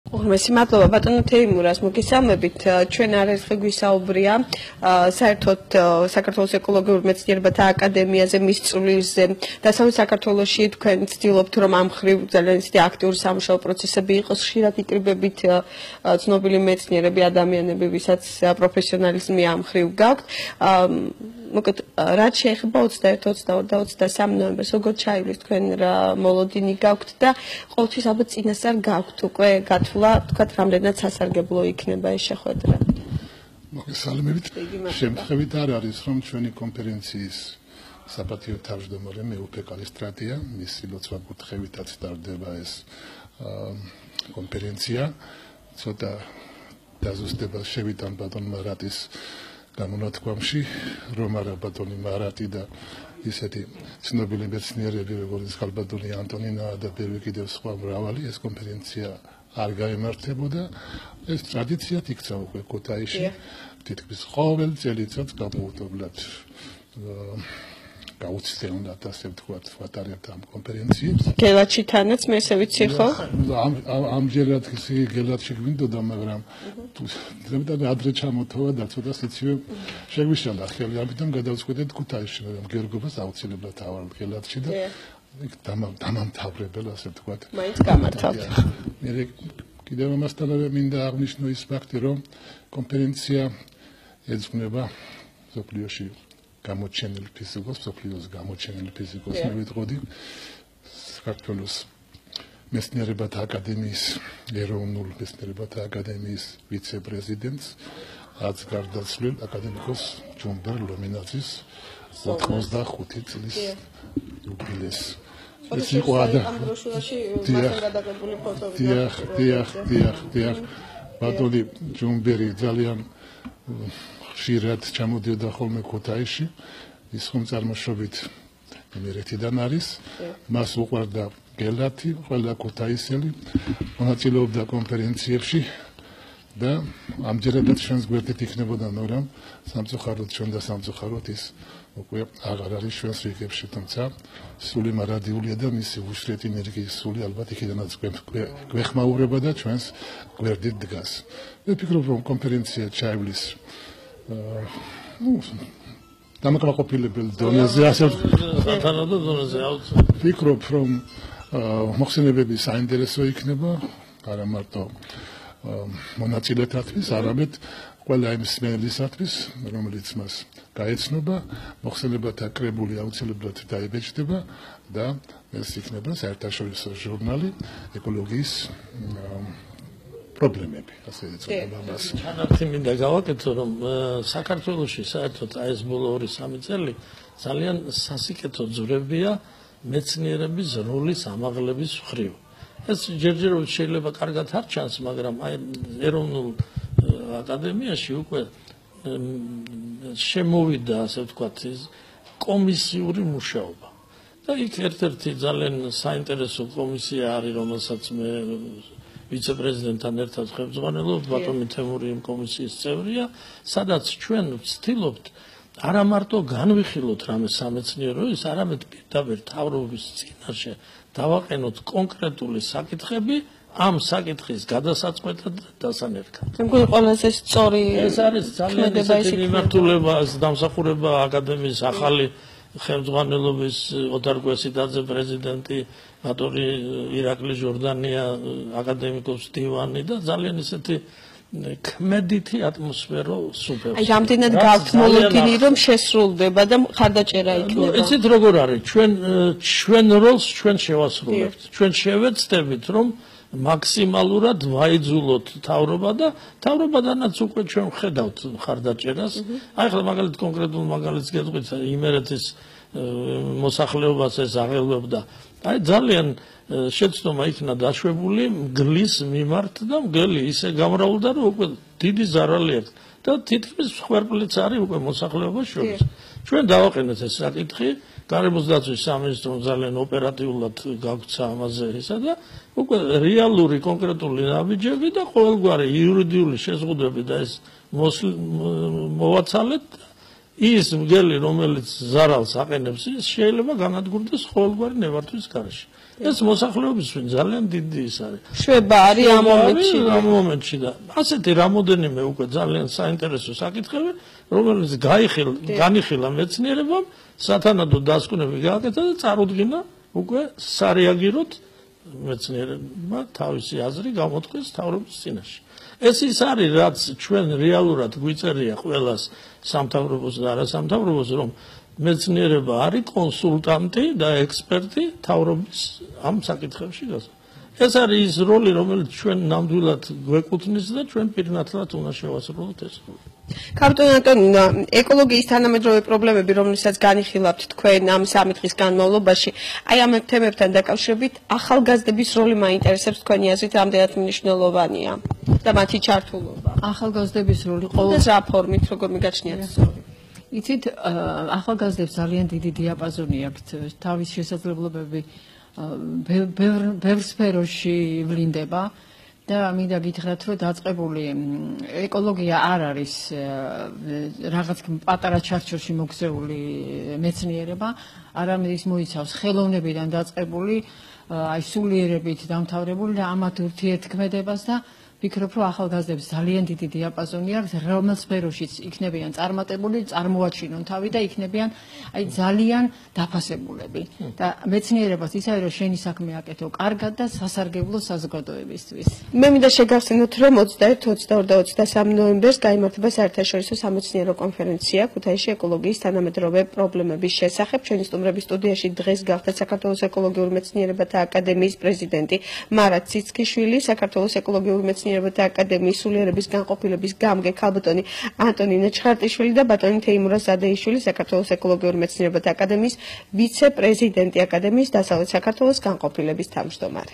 Merci მადლობა ბატონო თეიმურას მოგესალმებით ჩვენ არაერთხელ გვისაუბრია საერთოდ საქართველოს ეკოლოგიურ მეცნიერებათა აკადემიაზე მის წვლილზე დასავლეთ საქართველოში თქვენ ცდილობთ რომ ამ ხრივ ძალიან ისეთი აქტიური სამუშაო პროცესები იყოს ხშირად იკრიბებით ცნობილი მეცნიერები ადამიანები ვისაც პროფესიონალიზმი ამ ხრივ გაქვთ მოკეთ რაც შეეხება 21-22 და 23 ნოემბერს როგორ ჩაივლის თქვენ რა მოლოდინი გაქვთ და ყოველთვის ალბათ წინასწარ გაქვთ უკვე გათვლა თქვათ რამდენად სასარგებლო იქნება ეს შეხვედრა მოგესალმებით შემთხვევით არ არის რომ ჩვენი კონფერენციის საპატიო თავმჯდომარე მეუფე კალისტრატია მისი ლოცვა კუთხევითაც ტარდება ეს კონფერენცია ცოტა დაზუსტება შევიტან ბატონ მარატის გამონათქვამში რომ არა ბატონი მარატი და ისეთი ცნობილი მეცნიერები როგორც ხალბატონი ანტონინა და ბევრი კიდევ სხვა მრავალი ეს კონფერენცია არ გაემართებოდა ეს ტრადიციად იქცა უკვე ქუთაისში თითქმის ყოველ წელიწადს გამოვტობლად გაუცდელად ასე ვთქვათ ვატარებთ ამ კონფერენციებს გელათში თანაც მე ესე ვიცი ხო ამჯერად ისე გელათში გვინდოდა მაგრამ ზემდან ადრე ჩამოთოვა და ცოტა სიცივე შეგვიშალა ხელი ამიტომ გადავწყვეტეთ ქუთაისში მაგრამ გერგობას აუცილებლად ავარ გელათში და დამამთავრებელ ასე ვთქვათ მაინც გამართავთ მე კიდევ ამასთანავე მინდა აღნიშნო ის ფაქტი რომ კონფერენცია ეძღვნება მსოფლიოში გამოჩენილ ფიზიკოს, მსოფლიოს გამოჩენილ ფიზიკოს მე ვიტყოდი საქართველოს მეცნიერებათა აკადემიის ეროვნულ მეცნიერებათა აკადემიის ვიცე-პრეზიდენტს რაც გარდაცვლილ აკადემიკოს ჯუმბერ ლომინაძის 85 წლის იუბილეს ეს იყო ამ ბროშურაში მასთან გადაღებული ფოტო დიახ ბატონი ჯუმბერი ძალიან ხშირად ჩამოდიოდა ხოლმე ქუთაისში ის ხომ წარმოშობით იმერეთიდან არის მას უყვარდა გელათი ყველა ქუთაისელი მონაწილეობდა კონფერენციებში და ამჯერადაც ჩვენს გვერდით იქნებოდა მაგრამ სამწუხაროდ ჩვენ და სამწუხაროდ ის უკვე აღარ არის ჩვენს რიგებში თუმცა სული მარადიულია და მისი უშრეთ ენერგიის სული ალბათ იქიდანაც გვეხმაურება და ჩვენს გვერდით დგას მე ვფიქრობ რომ კონფერენცია ჩაივლის დამაკმაყოფილებელ დონეზე ასე თანადო დონეზე ვფიქრობ რომ მოხსენებები საინტერესო იქნება არა მარტო მონაწილეთათვის არამედ ყველა იმ მსმენელისათვის რომელიც მას გაეცნობა მოხსენებათა კრებული აუცილებლად დაიბეჭდება და ეს იქნება საერთაშორისო ჟურნალი ეკოლოგიის პრობლემები ასე ეწოდება მას. თანაც მინდა გავაკეთო რომ საქართველოში საერთოდ ეს ბოლო 2-3 წელი ძალიან სასიკეთო ძვრებია მეცნიერების როლის ამაღლების მხრივ. ეს ჯერჯერობით შეიძლება კარგად არ ჩანს, მაგრამ აი ეროვნულ აკადემიაში უკვე შემოვიდა ასე ვთქვათ კომისიური მუშაობა. და იქ ერთ-ერთი ძალიან საინტერესო კომისია არის, რომელსაც მე ვიცე-პრეზიდენტთან ერთად ხელმძღვანელობ, ბატონი თემური იმ კომისიის წევრია, სადაც ჩვენ ვცდილობთ არა მარტო განვიხილოთ რამე სამეცნიერო ის, არამედ პირდაპირ თავრობის წინაშე დავაყენოთ კონკრეტული საკითხები ამ საკითხის გადასაწყვეტად და დასანერგად. მე მგონი ყველაზე სწორი ეს არის ძალიან ისეთი მიმართულება, დამსახურება აკადემიის ახალი ხელმძღვანელობის ოთარ კვესიდაძე პრეზიდენტი ბატონი ირაკლი ჟორდანია აკადემიკოს დივანი და ძალიან ისეთი ქმედითი ატმოსფერო სუფევს. აი რამდენად გაქვთ მოლოდინი რომ შესრულდება და ხარდაჭერა იქნება. იცით როგორ არის ჩვენ როლს ჩვენ შევასრულებთ. ჩვენ შევეცდებით რომ მაქსიმალურად ვაიძულოთ თავრობა და თავრობადანაც უკვე ჩვენ ხედავთ ხარდაჭერას. აი ხლა მაგალითად კონკრეტულ მაგალითს გეტყვით იმერეთის მოსახლეობას ეს აღელვებდა. აი ძალიან შეცდომა იქნა დაშვებული მგლის მიმართ და მგელი ისე გამრავლდა რომ უკვე დიდი ზარალი აქვს და თითქმის ხვერპლიც არის უკვე მოსახლეობას შორის. ჩვენ დავაყენეთ ეს საკითხი გარემოს დაცვის სამინისტრომ ძალიან ოპერატიულად გაგვცა ამაზე ისა და უკვე რეალური კონკრეტული ნაბიჯები და ყოველგვარი იურიდიული შეზღუდვები და ეს მოვაცალეთ ის მგელი, რომელიც ზარალს აყენებს, ის შეიძლება განადგურდეს ყოველგვარი ნებართვის გარეშე. ეს მოსახლეობისთვის ძალიან დიდი ის არის. შვება არის ამ მომენტში და ასეთი რამოდენიმე უკვე ძალიან საინტერესო საკითხები, რომელიც განიხილა მეცნიერებამ, სათანადო დასკვნები გააკეთა და წარუდგინა უკვე სარეაგიროთ მეცნიერებმა თავისი აზრი გამოთქვეს თავრობის წინაშე. ეს ის არის, რაც ჩვენ რეალურად გვიწერია ყველას სამთავრობოს და არასამთავრობოს, რომ მეცნიერება არის კონსულტანტი და ექსპერტი თავრობის ამ საკითხებში გასა. ეს არის ის როლი, რომელიც ჩვენ ნამდვილად გვეკუთვნის და ჩვენ პირნათლად უნდა შევასრულოთ ეს როლი. კაპიტან ანტონინა, ეკოლოგიის თანამედროვე პრობლემები, რომლებსაც განიხილავთ თქვენ ამ 3 დღის განმავლობაში, აი ამ თემებთან დაკავშირებით ახალგაზრდების როლი მაინტერესებს თქვენი აზრით რამდენად მნიშვნელოვანია და მათი ჩართულობა. ახალგაზრდების როლი ყოველ რა ფორმით როგორ მიგაჩნიათ? იცით, ახალგაზრდებს ძალიან დიდი დიაპაზონი აქვთ, თავის შესაძლებლობები ბევრ სფეროში ვლინდება და მინდა გითხრათ, რომ დაწყებული ეკოლოგია არ არის რაღაც პატარა ჩარჩოში მოგზეული მეცნიერება, არამედ ის მოიცავს ხელოვნებიდან დაწყებული, აი სულიერებით დამთავრებული და ამათ ურთიერთქმედებას და ვფიქრობ, რომ ახალგაზრდებს ძალიან დიდი დიაპაზონი აქვს, რომელ სფეროშიც იქნებიან წარმატებული, წარმოაჩინონ თავი და იქნებიან აი ძალიან დაფასებულები. და მეცნიერებას ის არის, რომ შენი საქმე აკეთო კარგად და სასარგებლო საზოგადოებისთვის. მე მინდა შეგახსენოთ, რომ 21, 22 და 23 ნოემბერს გაიმართება საერთაშორისო სამეცნიერო კონფერენცია ქუთაისში ეკოლოგიის თანამედროვე პრობლემების შესახებ. ჩვენი სტუმრების სტუდიაში დღეს გახდა საქართველოს ეკოლოგიური მეცნიერებათა აკადემიის პრეზიდენტი მარად ციცქიშვილი, საქართველოს ეკოლოგიური მეცნიერებათა აკადემიის სულიერების განყოფილების გამგე ქალბატონი ანტონინა ჩხარტიშვილი და ბატონი თეიმურაზ ზადეიშვილი, საქართველოს ეკოლოგიური მეცნიერებათა აკადემიის ვიცე-პრეზიდენტი აკადემიის დასავლეთ საქართველოს განყოფილების თავმჯდომარე.